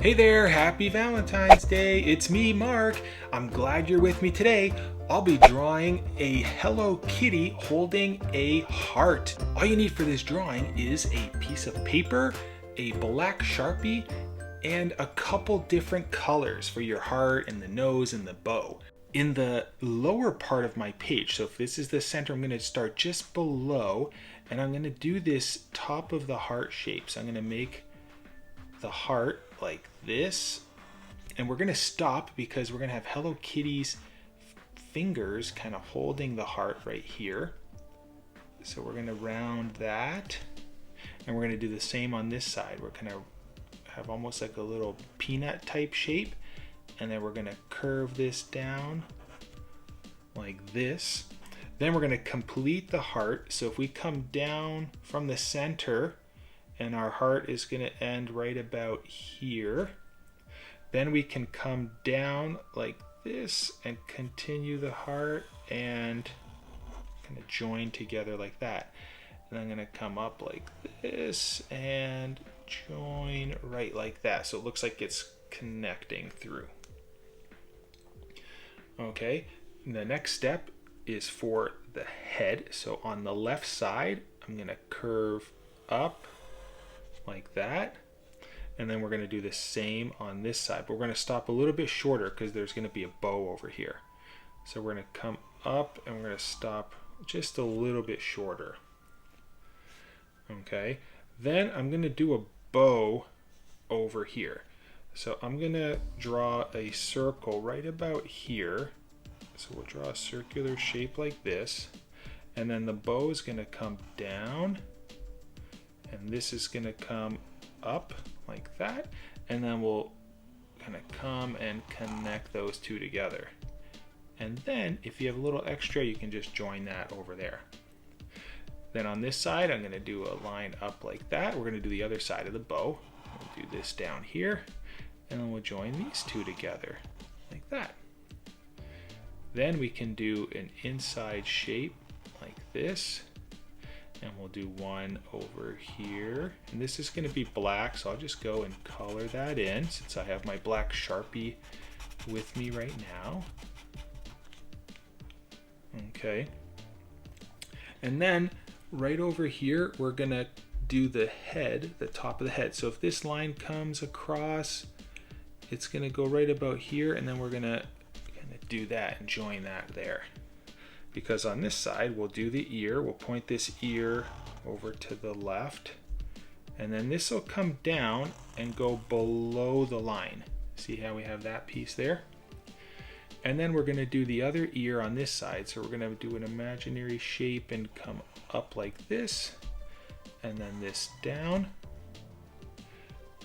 Hey there, happy Valentine's Day. It's me, Mark. I'm glad you're with me today. I'll be drawing a Hello Kitty holding a heart. All you need for this drawing is a piece of paper, a black Sharpie, and a couple different colors for your heart and the nose and the bow. In the lower part of my page, so if this is the center, I'm going to start just below, and I'm going to do this top of the heart shape. So I'm going to make the heart like this, and we're going to stop because we're going to have Hello Kitty's fingers kind of holding the heart right here. So we're going to round that, and we're going to do the same on this side. We're going to have almost like a little peanut type shape, and then we're going to curve this down like this. Then we're going to complete the heart. So if we come down from the center, and our heart is going to end right about here, then we can come down like this and continue the heart and kind of join together like that. And I'm going to come up like this and join right like that, so it looks like it's connecting through. Okay, the next step is for the head. So on the left side, I'm going to curve up like that, and then we're going to do the same on this side, but we're going to stop a little bit shorter because there's going to be a bow over here. So we're going to come up and we're going to stop just a little bit shorter. Okay, then I'm going to do a bow over here. So I'm going to draw a circle right about here. So we'll draw a circular shape like this, and then the bow is going to come down, and this is going to come up like that, and then we'll kind of come and connect those two together. And then if you have a little extra, you can just join that over there. Then on this side, I'm going to do a line up like that. We're going to do the other side of the bow. We'll do this down here, and then we'll join these two together like that. Then we can do an inside shape like this, and we'll do one over here, and this is going to be black, so I'll just go and color that in since I have my black Sharpie with me right now. Okay, and then right over here we're going to do the head, the top of the head. So if this line comes across, it's going to go right about here, and then we're going to kind of do that and join that there. Because on this side, we'll do the ear. We'll point this ear over to the left, and then this will come down and go below the line. See how we have that piece there? And then we're going to do the other ear on this side. So we're going to do an imaginary shape and come up like this, and then this down.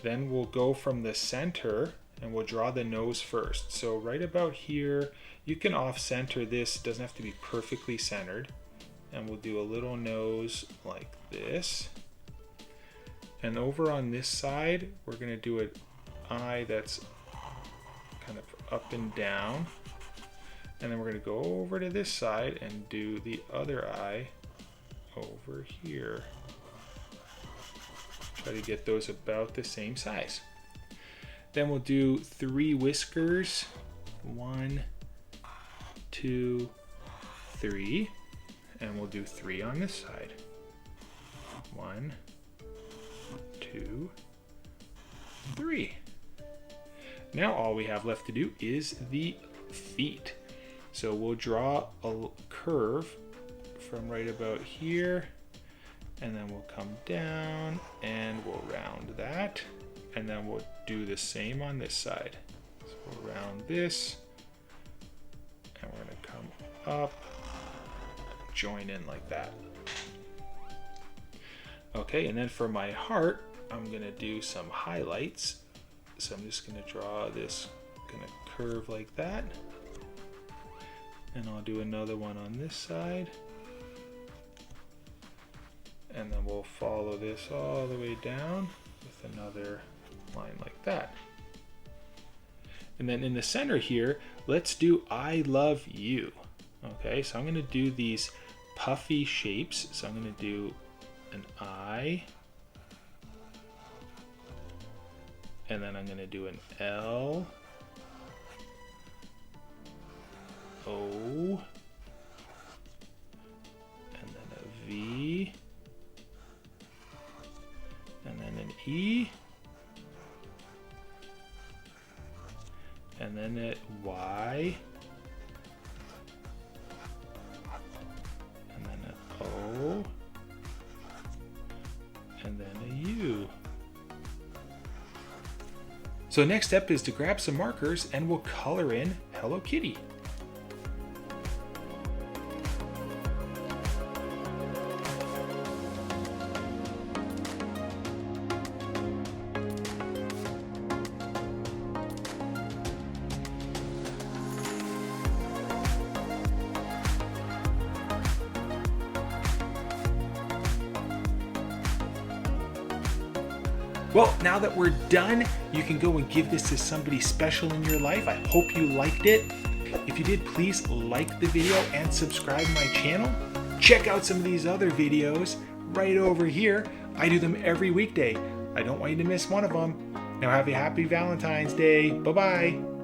Then we'll go from the center and we'll draw the nose first. So right about here, you can off-center this, it doesn't have to be perfectly centered. And we'll do a little nose like this. And over on this side, we're going to do an eye that's kind of up and down. And then we're going to go over to this side and do the other eye over here. Try to get those about the same size. Then we'll do 3 whiskers. 1, 2, 3, and we'll do 3 on this side. 1, 2, 3. Now all we have left to do is the feet. So we'll draw a curve from right about here, and then we'll come down and we'll round that, and then we'll do the same on this side. So we'll round this, and we're going to come up, join in like that. Okay, and then for my heart, I'm going to do some highlights. So I'm just going to draw this, going to curve like that, and I'll do another one on this side, and then we'll follow this all the way down with another line like that. And then in the center here, let's do I love you. Okay, so I'm going to do these puffy shapes. So I'm going to do an I and then I'm going to do an L, O, and then a V, and then an E, and then a Y, and then an O, and then a U. So next step is to grab some markers and we'll color in Hello Kitty. Well, now that we're done, you can go and give this to somebody special in your life. I hope you liked it. If you did, please like the video and subscribe to my channel. Check out some of these other videos right over here. I do them every weekday. I don't want you to miss one of them. Now have a happy Valentine's Day. Bye-bye.